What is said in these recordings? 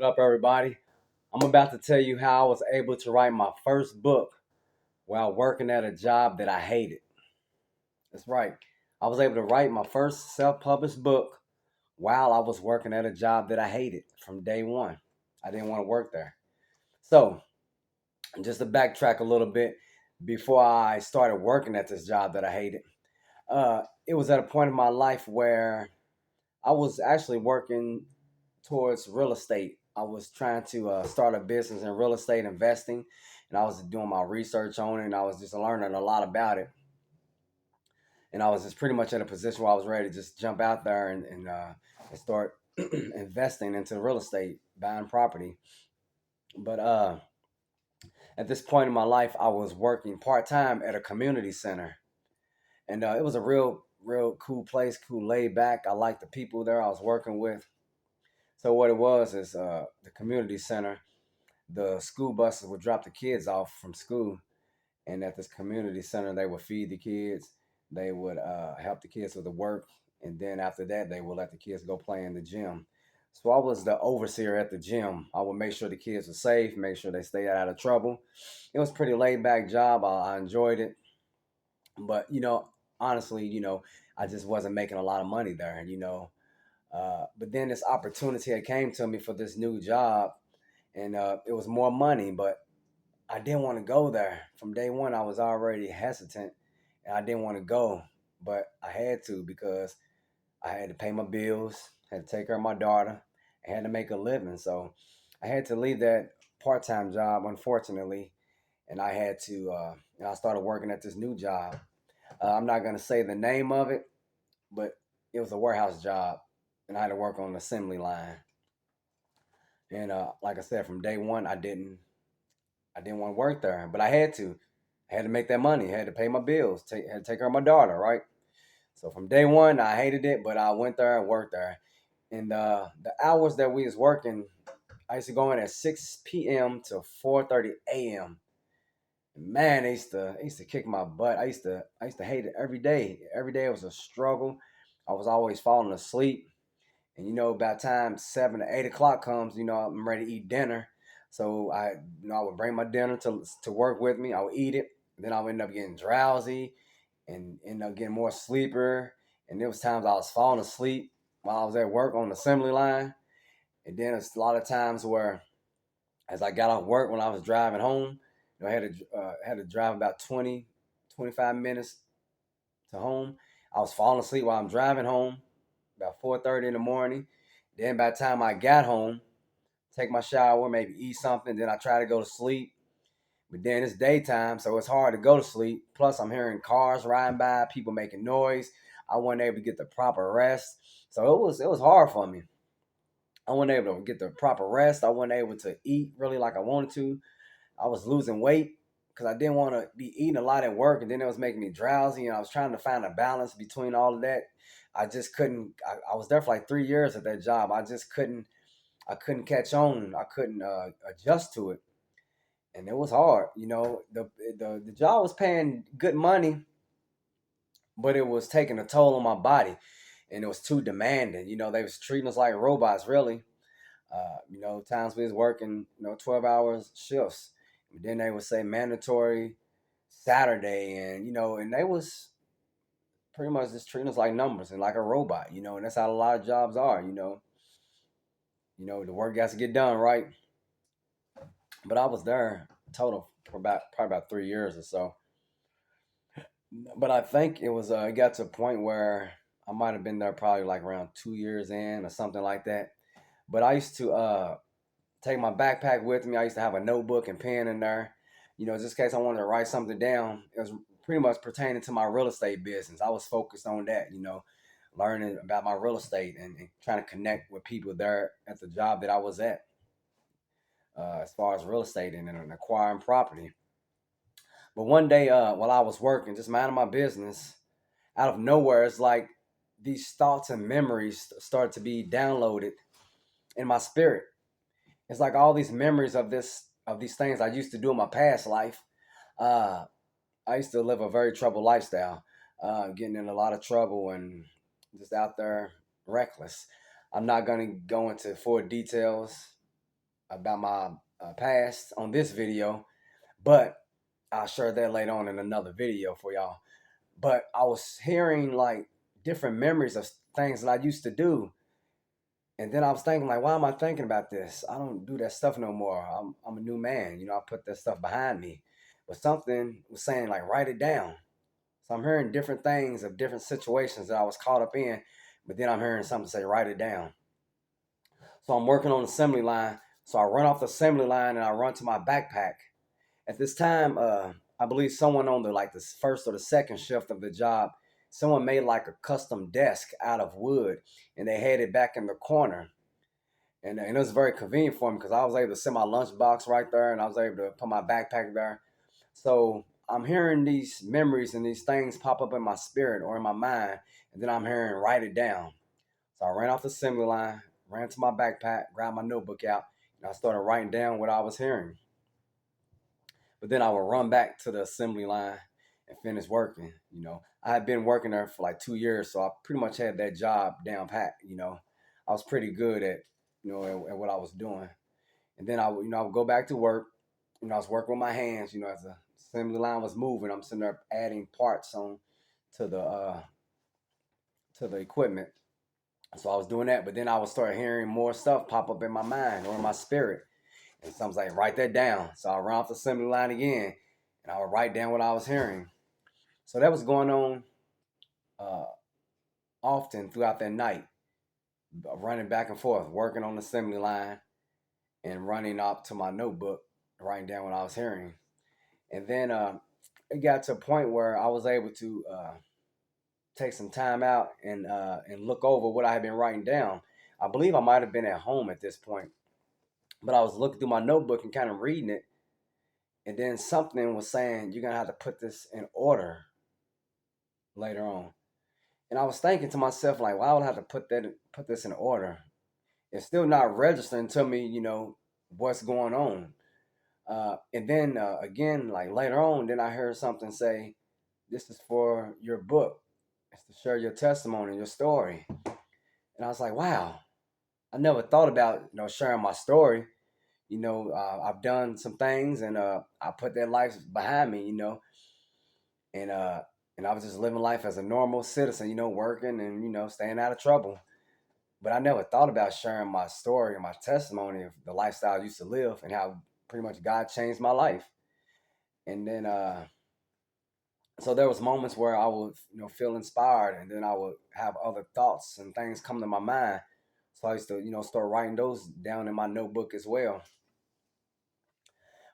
What up, everybody? I'm about to tell you how I was able to write my first book while working at a job that I hated. That's right. I was able to write my first self published book while I was working at a job that I hated from day one. I didn't want to work there. So, just to backtrack a little bit, before I started working at this job that I hated, it was at a point in my life where I was actually working towards real estate. I was trying to start a business in real estate investing, and I was doing my research on it, and I was just learning a lot about it. And I was just pretty much in a position where I was ready to just jump out there and start investing into real estate, buying property. But at this point in my life, I was working part time at a community center, and it was a real cool place, cool laid back. I liked the people there I was working with. So what it was is the community center. The school buses would drop the kids off from school, and at this community center, they would feed the kids. They would help the kids with the work, and then after that, they would let the kids go play in the gym. So I was the overseer at the gym. I would make sure the kids were safe, make sure they stayed out of trouble. It was a pretty laid back job. I enjoyed it, but honestly, I just wasn't making a lot of money there. But then this opportunity had came to me for this new job, and it was more money, but I didn't want to go there. From day one, I was already hesitant, and I didn't want to go, but I had to because I had to pay my bills, had to take care of my daughter, I had to make a living. So I had to leave that part-time job, unfortunately, and I had to. I started working at this new job. I'm not gonna say the name of it, but it was a warehouse job, and I had to work on the assembly line. And like I said, from day one, I didn't want to work there, but I had to. I had to make that money. I had to pay my bills. Had to take care of my daughter, right? So from day one, I hated it, but I went there and worked there. And the hours that we was working, I used to go in at 6 p.m. to 4:30 a.m. Man, they used to kick my butt. I used to hate it every day. Every day was a struggle. I was always falling asleep. And by the time 7 to 8 o'clock comes, I'm ready to eat dinner. So I would bring my dinner to work with me. I would eat it. Then I would end up getting drowsy and end up getting more sleeper. And there was times I was falling asleep while I was at work on the assembly line. And then it's a lot of times where, as I got off work when I was driving home, I had to drive about 20, 25 minutes to home. I was falling asleep while I'm driving home about 4:30 in the morning. Then by the time I got home, take my shower, maybe eat something, then I try to go to sleep. But then it's daytime, so it's hard to go to sleep. Plus, I'm hearing cars riding by, people making noise. I wasn't able to get the proper rest, so it was hard for me. I wasn't able to get the proper rest. I wasn't able to eat really like I wanted to. I was losing weight because I didn't want to be eating a lot at work, and then it was making me drowsy. And I was trying to find a balance between all of that. I just couldn't. I was there for like 3 years at that job. I just couldn't. I couldn't catch on. I couldn't adjust to it, and it was hard. The job was paying good money, but it was taking a toll on my body, and it was too demanding. They was treating us like robots, really. Times we was working, 12 hours shifts. And then they would say mandatory Saturday, and they was pretty much just treating us like numbers and like a robot, and that's how a lot of jobs are. The work has to get done, right? But I was there total for probably about 3 years or so. But I think it got to a point where I might have been there probably like around 2 years in or something like that. But I used to take my backpack with me. I used to have a notebook and pen in there, just in case I wanted to write something down. It was pretty much pertaining to my real estate business. I was focused on that, learning about my real estate and trying to connect with people there at the job that I was at, as far as real estate and acquiring property. But one day, while I was working, just minding my business, out of nowhere, it's like these thoughts and memories started to be downloaded in my spirit. It's like all these memories of these things I used to do in my past life. Uh, I used to live a very troubled lifestyle, getting in a lot of trouble and just out there reckless. I'm not going to go into full details about my past on this video, but I'll share that later on in another video for y'all. But I was hearing like different memories of things that I used to do. And then I was thinking, like, why am I thinking about this? I don't do that stuff no more. I'm a new man. I put that stuff behind me. But something was saying, like, write it down. So I'm hearing different things of different situations that I was caught up in. But then I'm hearing something say, write it down. So I'm working on the assembly line. So I run off the assembly line and I run to my backpack. At this time, I believe someone on the first or the second shift of the job, someone made like a custom desk out of wood, and they had it back in the corner. And it was very convenient for me because I was able to set my lunchbox right there, and I was able to put my backpack there. So I'm hearing these memories and these things pop up in my spirit or in my mind, and then I'm hearing write it down. So I ran off the assembly line, ran to my backpack, grabbed my notebook out, and I started writing down what I was hearing. But then I would run back to the assembly line and finish working. I had been working there for like 2 years, so I pretty much had that job down pat. I was pretty good at what I was doing. And then I would go back to work. I was working with my hands. As the assembly line was moving, I'm sitting there adding parts on to the equipment. So I was doing that, but then I would start hearing more stuff pop up in my mind or in my spirit. And so I was like, write that down. So I ran off the assembly line again, and I would write down what I was hearing. So that was going on uh, often throughout that night, running back and forth, working on the assembly line, and running up to my notebook, writing down what I was hearing. And then it got to a point where I was able to take some time out and look over what I had been writing down. I believe I might have been at home at this point, but I was looking through my notebook and kind of reading it. And then something was saying, you're going to have to put this in order later on. And I was thinking to myself, like, why would I have to put this in order? It's still not registering to me, what's going on. And then again, like later on, then I heard something say, this is for your book. It's to share your testimony, your story. And I was like, wow, I never thought about, sharing my story. I've done some things and I put that life behind me, and I was just living life as a normal citizen, working and, staying out of trouble. But I never thought about sharing my story and my testimony of the lifestyle I used to live and how pretty much God changed my life. And then so there was moments where I would, feel inspired, and then I would have other thoughts and things come to my mind. So I used to, start writing those down in my notebook as well.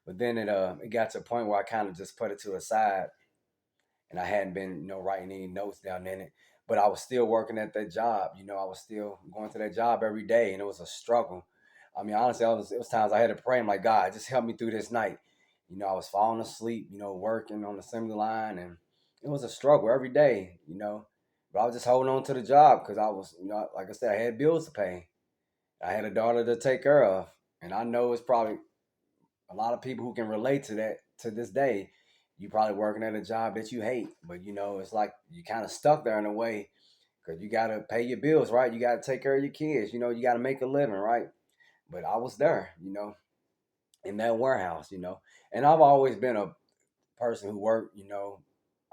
But then it got to a point where I kind of just put it to the side, and I hadn't been, writing any notes down in it. But I was still working at that job. I was still going to that job every day, and it was a struggle. I mean, honestly, it was times I had to pray. I'm like, God, just help me through this night. I was falling asleep, working on the assembly line, and it was a struggle every day. But I was just holding on to the job because I was, like I said, I had bills to pay. I had a daughter to take care of, and I know it's probably a lot of people who can relate to that to this day. You probably working at a job that you hate, but it's like you kind of stuck there in a way because you got to pay your bills, right? You got to take care of your kids, you got to make a living, right? But I was there, in that warehouse. And I've always been a person who worked.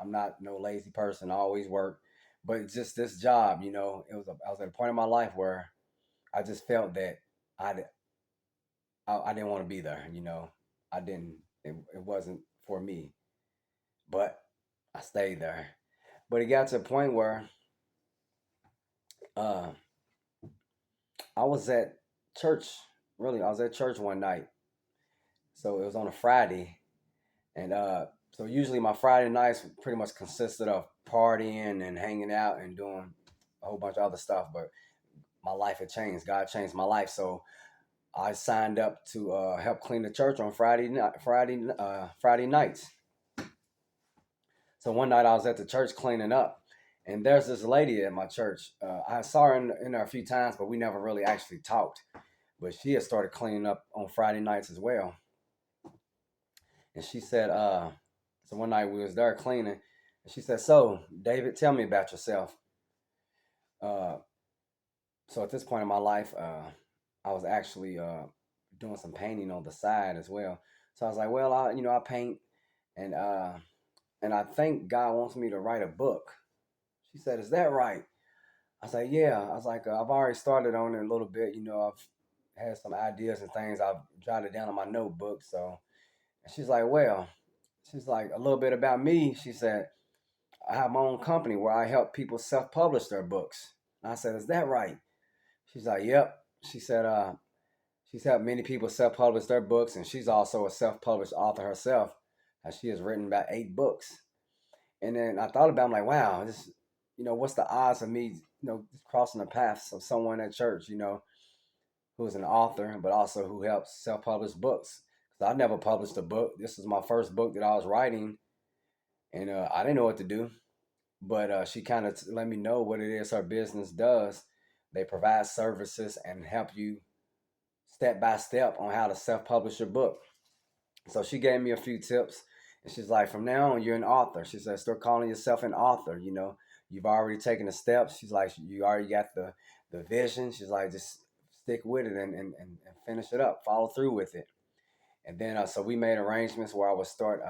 I'm not no lazy person. I always work, but just this job, I was at a point in my life where I just felt that I I didn't want to be there. I didn't. It wasn't for me, but I stayed there. But it got to a point where uh, I was at church. Really, I was at church one night. So it was on a Friday, and so usually my Friday nights pretty much consisted of partying and hanging out and doing a whole bunch of other stuff. But my life had changed. God changed my life, so I signed up to help clean the church on Friday nights. So one night I was at the church cleaning up, and there's this lady at my church. I saw her in there a few times, but we never really actually talked. But she had started cleaning up on Friday nights as well. And she said, so one night we was there cleaning, and she said, "So, David, tell me about yourself." Uh, so at this point in my life, I was actually doing some painting on the side as well. So I was like, well, I paint, and and I think God wants me to write a book. She said, "Is that right?" I was like, "Yeah." I was like, "I've already started on it a little bit. I've had some ideas and things. I've jotted down on my notebook." So and she's like, "Well," she's like, "a little bit about me." She said, "I have my own company where I help people self-publish their books." And I said, "Is that right?" She's like, "Yep." She said, she's helped many people self-publish their books, and she's also a self-published author herself. She has written about 8 books. And then I thought about it, I'm like, wow, what's the odds of me, just crossing the paths of someone at church, who's an author, but also who helps self-publish books. Because I never published a book. This is my first book that I was writing, and I didn't know what to do. But she kind of let me know what it is her business does. They provide services and help you step by step on how to self-publish your book. So she gave me a few tips, and she's like, from now on, you're an author. She said, start calling yourself an author. You've already taken the steps. She's like, you already got the vision. She's like, just stick with it and finish it up, follow through with it. And then so we made arrangements where I would start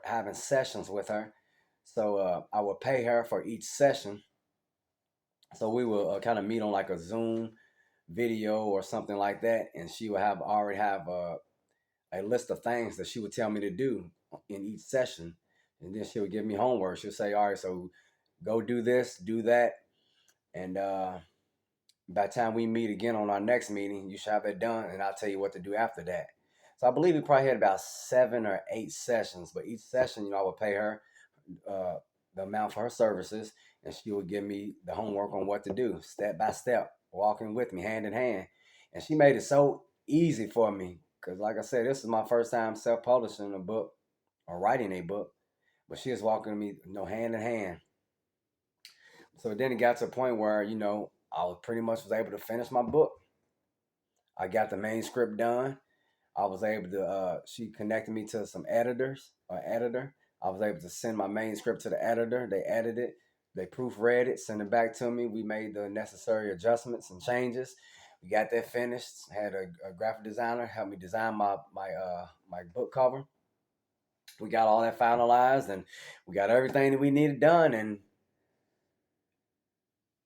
having sessions with her. So I would pay her for each session. So we will kind of meet on like a Zoom video or something like that, and she would already have a list of things that she would tell me to do in each session. And then she would give me homework. She'll say, all right, so go do this, do that. And by the time we meet again on our next meeting, you should have that done. And I'll tell you what to do after that. So I believe we probably had about 7 or 8 sessions. But each session, I would pay her uh, the amount for her services. And she would give me the homework on what to do, step by step, walking with me hand in hand. And she made it so easy for me because, like I said, this is my first time self-publishing a book or writing a book, but she was walking with me, hand in hand. So then it got to a point where, I was pretty much was able to finish my book. I got the manuscript done. I was able to. She connected me to some editor. I was able to send my manuscript to the editor. They edited it. They proofread it, sent it back to me. We made the necessary adjustments and changes. We got that finished. Had a graphic designer help me design my book cover. We got all that finalized, and we got everything that we needed done, and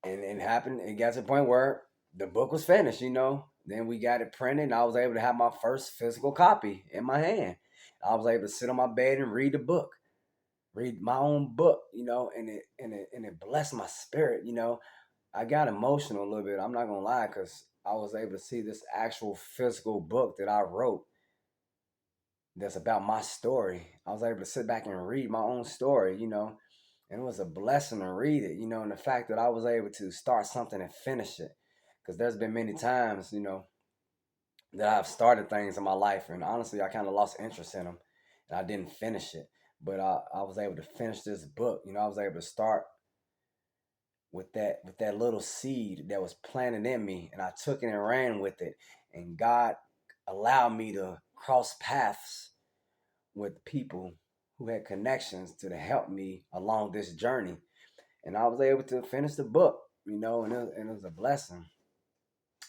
it happened. It got to the point where the book was finished. Then we got it printed, and I was able to have my first physical copy in my hand. I was able to sit on my bed and read the book, read my own book. And it blessed my spirit. I got emotional a little bit. I'm not gonna lie, because I was able to see this actual physical book that I wrote that's about my story. I was able to sit back and read my own story. And it was a blessing to read it, and the fact that I was able to start something and finish it. Because there's been many times, that I've started things in my life, and honestly, I kind of lost interest in them, and I didn't finish it. But I was able to finish this book. I was able to start with that little seed that was planted in me, and I took it and ran with it. And God allowed me to cross paths with people who had connections to help me along this journey. And I was able to finish the book, and it was a blessing.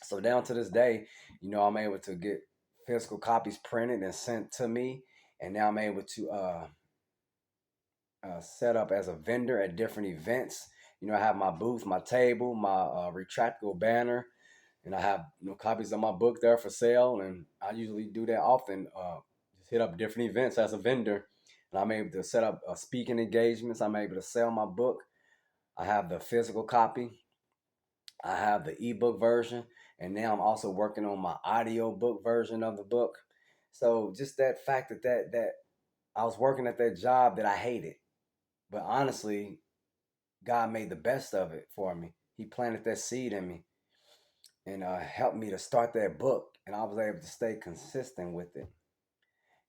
So down to this day, I'm able to get physical copies printed and sent to me, and now I'm able to set up as a vendor at different events. I have my booth, my table, my retractable banner, and I have copies of my book there for sale. And I usually do that often. Just hit up different events as a vendor, and I'm able to set up speaking engagements. I'm able to sell my book. I have the physical copy. I have the ebook version, and now I'm also working on my audio book version of the book. So just that fact that I was working at that job that I hated, but honestly, God made the best of it for me. He planted that seed in me and helped me to start that book, and I was able to stay consistent with it,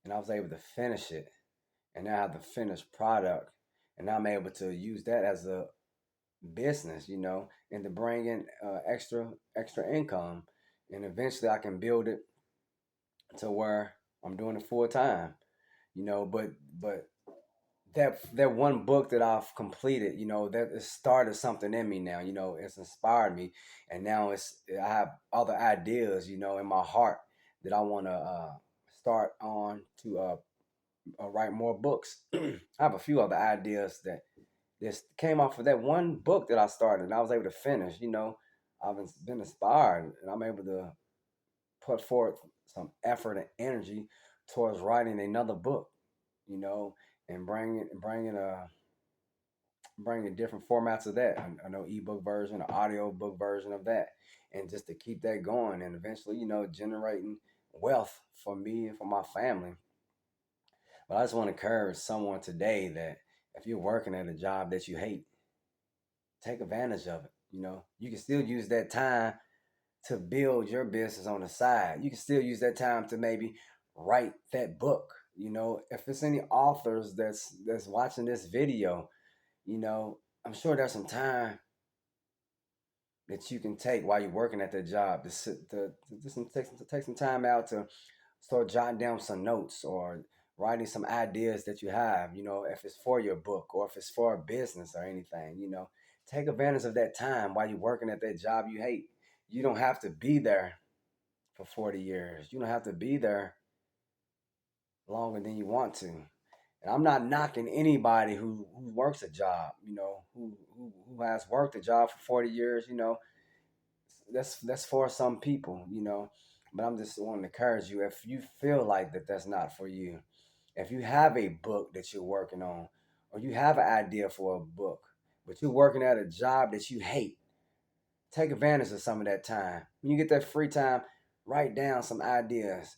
and I was able to finish it, and now I have the finished product, and now I'm able to use that as a business, and to bring in extra income, and eventually I can build it to where I'm doing it full time, but that one book that I've completed, that it started something in me now. It's inspired me, and now I have other ideas, in my heart that I want to start on to write more books. I have a few other ideas that this came off of that one book that I started, and I was able to finish. I've been inspired, and I'm able to put forth some effort and energy towards writing another book. You know, and bringing different formats of that. I know ebook version, an audio book version of that, and just to keep that going, and eventually, generating wealth for me and for my family. But I just want to encourage someone today that if you're working at a job that you hate, take advantage of it. You can still use that time to build your business on the side. You can still use that time to maybe write that book. If it's any authors that's watching this video, I'm sure there's some time that you can take while you're working at that job to sit to just take some time out to start jotting down some notes or writing some ideas that you have, if it's for your book or if it's for a business or anything, take advantage of that time while you're working at that job you hate. You don't have to be there for 40 years. You don't have to be there longer than you want to. And I'm not knocking anybody who works a job, who has worked a job for 40 years, that's for some people, But I'm just wanting to encourage you, if you feel like that's not for you, if you have a book that you're working on, or you have an idea for a book, but you're working at a job that you hate, take advantage of some of that time. When you get that free time, write down some ideas.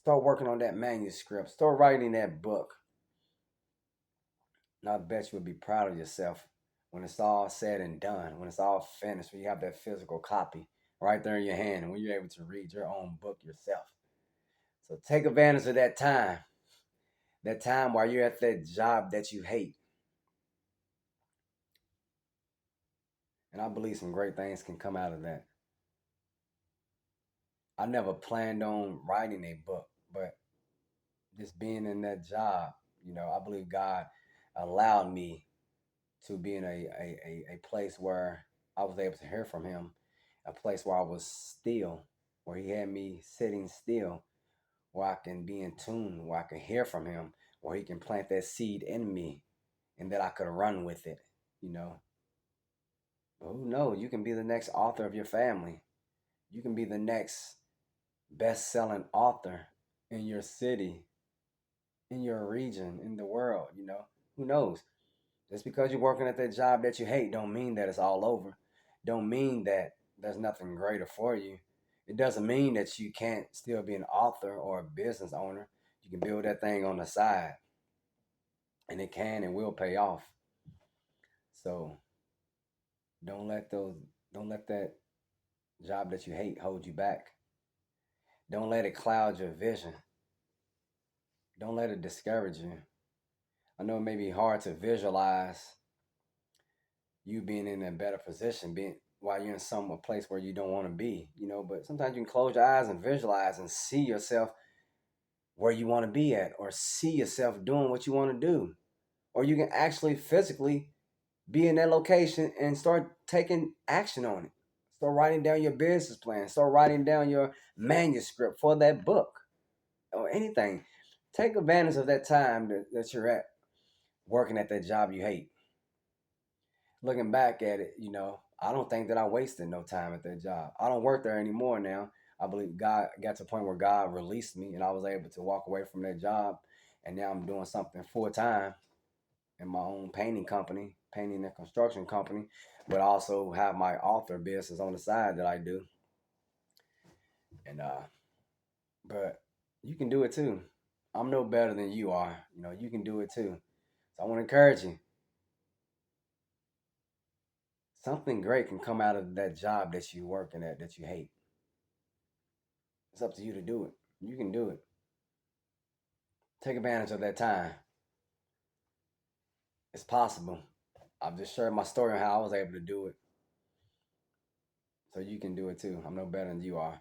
Start working on that manuscript. Start writing that book. And I bet you'll be proud of yourself when it's all said and done, when it's all finished, when you have that physical copy right there in your hand, and when you're able to read your own book yourself. So take advantage of that time while you're at that job that you hate. And I believe some great things can come out of that. I never planned on writing a book, but just being in that job, I believe God allowed me to be in a place where I was able to hear from him, a place where I was still, where he had me sitting still, where I can be in tune, where I can hear from him, where he can plant that seed in me and that I could run with it, you know. But who knows? You can be the next author of your family. You can be the next best-selling author in your city, in your region, in the world. Who knows? Just because you're working at that job that you hate don't mean that it's all over. Don't mean that there's nothing greater for you. It doesn't mean that you can't still be an author or a business owner. You can build that thing on the side, and it can and will pay off. So don't let those don't let that job that you hate hold you back. Don't let it cloud your vision. Don't let it discourage you. I know it may be hard to visualize you being in a better position, being while you're in a place where you don't want to be, but sometimes you can close your eyes and visualize and see yourself where you want to be at, or see yourself doing what you want to do. Or you can actually physically be in that location and start taking action on it. Start writing down your business plan, start writing down your manuscript for that book or anything. Take advantage of that time that you're at working at that job you hate. Looking back at it, I don't think that I wasted no time at that job. I don't work there anymore now. I believe God got to a point where God released me and I was able to walk away from that job. And now I'm doing something full time in my own painting company, painting and construction company, but I also have my author business on the side that I do. And but you can do it too. I'm no better than you are. You can do it too. So I want to encourage you. Something great can come out of that job that you're working at that you hate. It's up to you to do it. You can do it. Take advantage of that time. It's possible. I've just shared my story on how I was able to do it. So you can do it too. I'm no better than you are.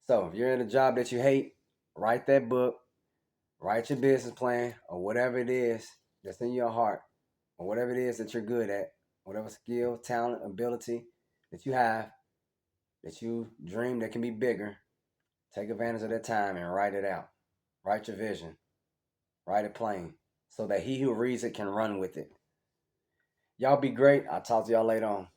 So if you're in a job that you hate, write that book, write your business plan or whatever it is. that's in your heart, or whatever it is that you're good at, whatever skill, talent, ability that you have, that you dream that can be bigger, take advantage of that time and write it out. Write your vision. Write it plain so that he who reads it can run with it. Y'all be great. I'll talk to y'all later on.